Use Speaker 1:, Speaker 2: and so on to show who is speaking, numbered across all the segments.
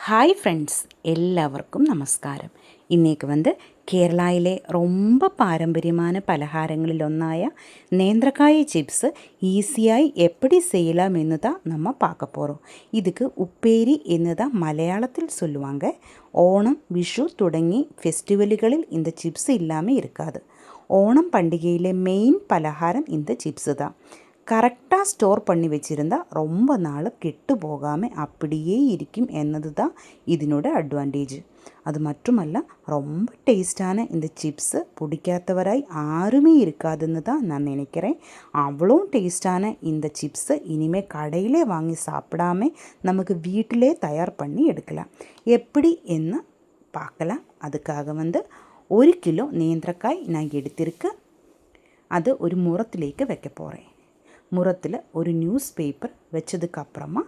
Speaker 1: Hi friends, എല്ലാവർക്കും നമസ്കാരം. ഇന്നേക്ക് കേരളയിലെ ரொம்ப பாரம்பரியமான பலகாரங்களில் ஒன்றாய நேந்திரக்காய் சிப்ஸ் ஈஸியாய் எப்படி செய்யலாம் என்று தான் நம்ம பார்க்க போகிறோம். இதுக்கு உப்பேரி എന്ന് தான் மலையாளத்தில் சொல்லுவாங்க. ஓணம், விஷு തുടങ്ങി ஃபெஸ்டிவல்களில் இந்த சிப்ஸ் இல்லாமல் இருக்காது. ஓணம் பண்டிகையிலே மெயின் பலகாரம் இந்த சிப்ஸு தான். கரெக்டாக ஸ்டோர் பண்ணி வச்சுருந்தா ரொம்ப நாள் கெட்டு போகாமல் அப்படியே இருக்கும் என்னது தான் இதனோட அட்வான்டேஜ். அது மட்டுமல்ல, ரொம்ப டேஸ்டான இந்த சிப்ஸு பிடிக்காதவராய் யாருமே இருக்காதுன்னு தான் நான் நினைக்கிறேன். அவ்வளோ டேஸ்டான இந்த சிப்ஸை இனிமேல் கடையிலே வாங்கி சாப்பிடாம நமக்கு வீட்டிலே தயார் பண்ணி எடுக்கலாம். எப்படி என்ன பார்க்கலாம். அதுக்காக 1 கிலோ நேந்திரக்காய் நான் எடுத்திருக்கேன். அது ஒரு முறத்திலேக்கு வைக்க போகிறேன். முறத்தில் ஒரு நியூஸ் பேப்பர் வச்சதுக்கப்புறமா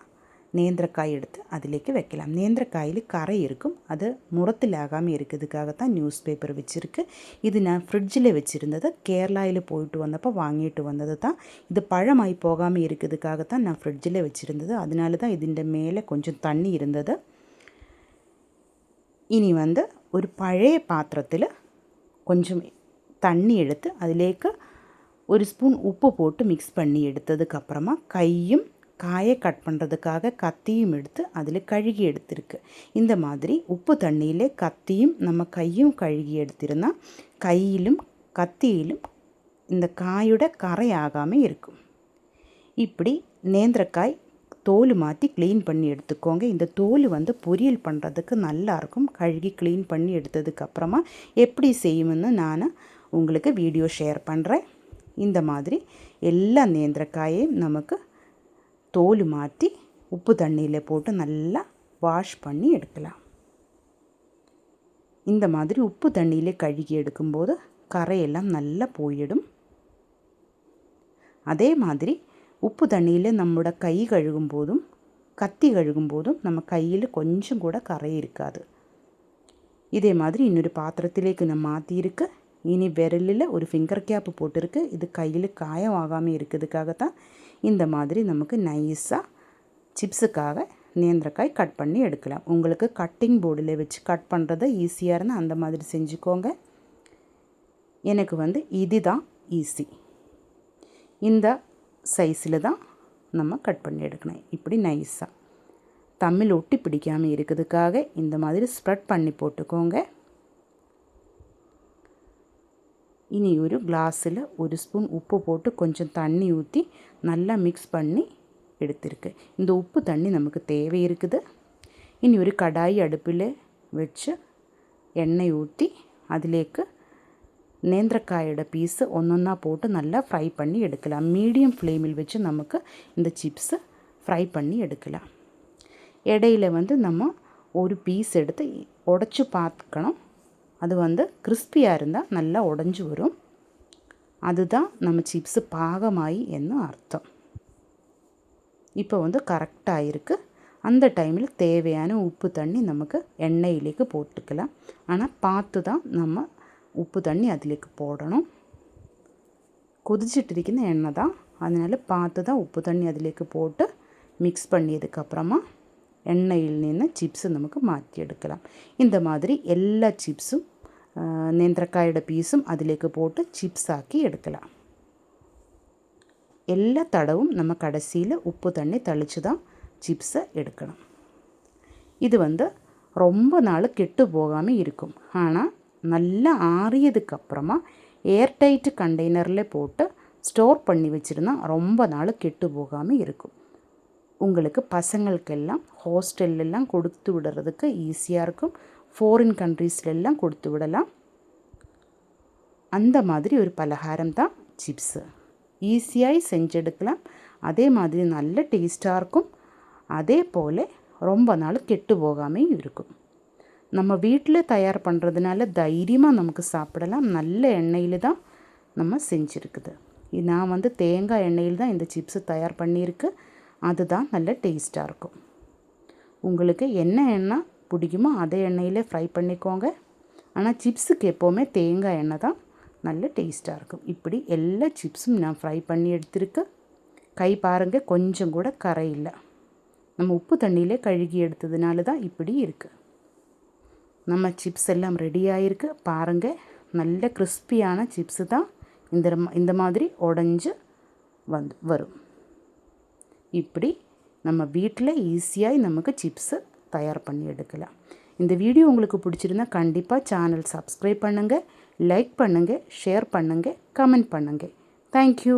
Speaker 1: நேந்திரக்காய் எடுத்து அதிலேக்கு வைக்கலாம். நேந்திரக்காயில் கரை இருக்கும், அது முறத்தில் ஆகாமல் இருக்கிறதுக்காகத்தான் நியூஸ் பேப்பர் வச்சுருக்கு. இது நான் ஃப்ரிட்ஜில் வச்சுருந்தது, கேரளாவில் போயிட்டு வந்தப்போ வாங்கிட்டு வந்தது தான். இது பழமாய் போகாமல் இருக்கிறதுக்காகத்தான் நான் ஃப்ரிட்ஜில் வச்சுருந்தது. அதனால தான் ഇതിൻ്റെ மேலே கொஞ்சம் தண்ணி இருந்தது. இனி ஒரு பழைய பாத்திரத்தில் கொஞ்சம் தண்ணி எடுத்து அதிலேக்கு 1 ஸ்பூன் உப்பு போட்டு மிக்ஸ் பண்ணி எடுத்ததுக்கப்புறமா கையும் காயை கட் பண்ணுறதுக்காக கத்தியும் எடுத்து அதில் கழுகி எடுத்திருக்கு. இந்த மாதிரி உப்பு தண்ணியில் கத்தியும் நம்ம கையும் கழுகி எடுத்திருந்தால் கையிலும் கத்தியிலும் இந்த காயோட கரை ஆகாமல் இருக்கும். இப்படி நேந்திரக்காய் தோல் மாற்றி க்ளீன் பண்ணி எடுத்துக்கோங்க. இந்த தோல் பொரியல் பண்ணுறதுக்கு நல்லாயிருக்கும். கழுகி க்ளீன் பண்ணி எடுத்ததுக்கப்புறமா எப்படி செய்யுമെന്ന് நான் உங்களுக்கு வீடியோ ஷேர் பண்ணுறேன். இந்த மாதிரி எல்லா நேந்திரக்காயையும் நமக்கு தோல் மாற்றி உப்பு தண்ணியில் போட்டு நல்லா வாஷ் பண்ணி எடுக்கலாம். இந்த மாதிரி உப்பு தண்ணியில் கழுகி எடுக்கும்போது கரையெல்லாம் நல்லா போயிடும். அதே மாதிரி உப்பு தண்ணியில் நம்மளோட கை கழுகும் போதும் கத்தி கழுகும் போதும் நம்ம கையில் கொஞ்சம் கூட கரை இருக்காது. இதே மாதிரி இன்னொரு பாத்திரத்திலேக்கு நான் மாற்றியிருக்கு. இனி விரலில் ஒரு ஃபிங்கர் கேப்பு போட்டிருக்கு. இது கையில் காயம் ஆகாமல் இருக்கிறதுக்காகத்தான் இந்த மாதிரி நமக்கு நைஸாக சிப்ஸுக்காக நேந்திரக்காய் கட் பண்ணி எடுக்கலாம். உங்களுக்கு கட்டிங் போர்டில் வச்சு கட் பண்ணுறது ஈஸியாக இருந்தால் அந்த மாதிரி செஞ்சுக்கோங்க. எனக்கு இதுதான் ஈஸி. இந்த சைஸில் தான் நம்ம கட் பண்ணி எடுக்கணும். இப்படி நைஸாக தம்மில் ஒட்டி பிடிக்காமல் இருக்கிறதுக்காக இந்த மாதிரி ஸ்ப்ரெட் பண்ணி போட்டுக்கோங்க. இனி ஒரு கிளாஸில் 1 ஸ்பூன் உப்பு போட்டு கொஞ்சம் தண்ணி ஊற்றி நல்லா மிக்ஸ் பண்ணி எடுத்திருக்கு. இந்த உப்பு தண்ணி நமக்கு தேவை இருக்குது. இனி ஒரு கடாய் அடுப்பில் வச்சு எண்ணெய் ஊற்றி அதிலேக்கு நேந்திரக்காயோட பீஸு ஒன்றொன்னா போட்டு நல்லா ஃப்ரை பண்ணி எடுக்கலாம். மீடியம் ஃப்ளேமில் வச்சு நமக்கு இந்த சிப்ஸை ஃப்ரை பண்ணி எடுக்கலாம். இடையில் நம்ம ஒரு பீஸ் எடுத்து உடச்சி பார்த்துக்கணும். அது கிறிஸ்பியாக இருந்தால் நல்லா உடஞ்சி வரும். அதுதான் நம்ம சிப்ஸு பாகமாயி என்று அர்த்தம். இப்போ கரெக்டாக இருக்குது. அந்த டைமில் தேவையான உப்பு தண்ணி நமக்கு எண்ணெயிலேக்கு போட்டுக்கலாம். ஆனால் பார்த்து தான் நம்ம உப்பு தண்ணி அதிலேக்கு போடணும். கொதிச்சிட்டிருக்கிற எண்ணெய் தான், அதனால் பார்த்து தான் உப்பு தண்ணி அதிலேக்கு போட்டு மிக்ஸ் பண்ணியதுக்கப்புறமா எண்ணெயில் நின்று சிப்ஸு நமக்கு மாற்றி எடுக்கலாம். இந்த மாதிரி எல்லா சிப்ஸும் நேந்திரக்காயோட பீஸும் அதிலேக்கு போட்டு சிப்ஸ் ஆக்கி எடுக்கலாம். எல்லா தடவும் நம்ம கடைசியில் உப்பு தண்ணி தெளித்து தான் சிப்ஸை எடுக்கணும். இது ரொம்ப நாள் கெட்டு போகாமல் இருக்கும். ஆனால் நல்லா ஆறியதுக்கப்புறமா ஏர்டைட்டு கண்டெய்னரில் போட்டு ஸ்டோர் பண்ணி வச்சுருந்தா ரொம்ப நாள் கெட்டு போகாமல் இருக்கும். உங்களுக்கு பசங்களுக்கெல்லாம் ஹாஸ்டல்லாம் கொடுத்து விடுறதுக்கு ஈஸியாக இருக்கும். ஃபாரின் கண்ட்ரீஸ்லாம் கொடுத்து விடலாம். அந்த மாதிரி ஒரு பலகாரம் தான் சிப்ஸு. ஈஸியாக செஞ்செடுக்கலாம். அதே மாதிரி நல்ல டேஸ்ட்டாக இருக்கும். அதே போல் ரொம்ப நாள் கெட்டு போகாமல் இருக்கும். நம்ம வீட்டில் தயார் பண்ணுறதுனால தைரியமாக நமக்கு சாப்பிடலாம். நல்ல எண்ணெயில் தான் நம்ம செஞ்சுருக்குது. நான் தேங்காய் எண்ணெயில் தான் இந்த சிப்ஸு தயார் பண்ணியிருக்கு. அதுதான் நல்ல டேஸ்ட்டாக இருக்கும். உங்களுக்கு என்ன எண்ணெய் பிடிக்குமோ அதே எண்ணெயிலே ஃப்ரை பண்ணிக்கோங்க. ஆனால் சிப்ஸுக்கு எப்போவுமே தேங்காய் எண்ணெய் தான் நல்ல டேஸ்ட்டாக இருக்கும். இப்படி எல்லா சிப்ஸும் நான் ஃப்ரை பண்ணி எடுத்திருக்கேன். கை பாருங்கள், கொஞ்சம் கூட கரை இல்லை. நம்ம உப்பு தண்ணியில் கழுகி எடுத்ததுனால தான் இப்படி இருக்குது. நம்ம சிப்ஸ் எல்லாம் ரெடி ஆகிருக்கு பாருங்கள். நல்ல கிறிஸ்பியான சிப்ஸு தான் இந்த மாதிரி உடஞ்சி வரும். இப்படி நம்ம வீட்டில் ஈஸியாக நமக்கு சிப்ஸு தயார் பண்ணி எடுக்கலாம். இந்த வீடியோ உங்களுக்கு பிடிச்சிருந்தா கண்டிப்பாக சேனல் சப்ஸ்கிரைப் பண்ணுங்கள், லைக் பண்ணுங்கள், ஷேர் பண்ணுங்கள், கமெண்ட் பண்ணுங்கள். தேங்க்யூ.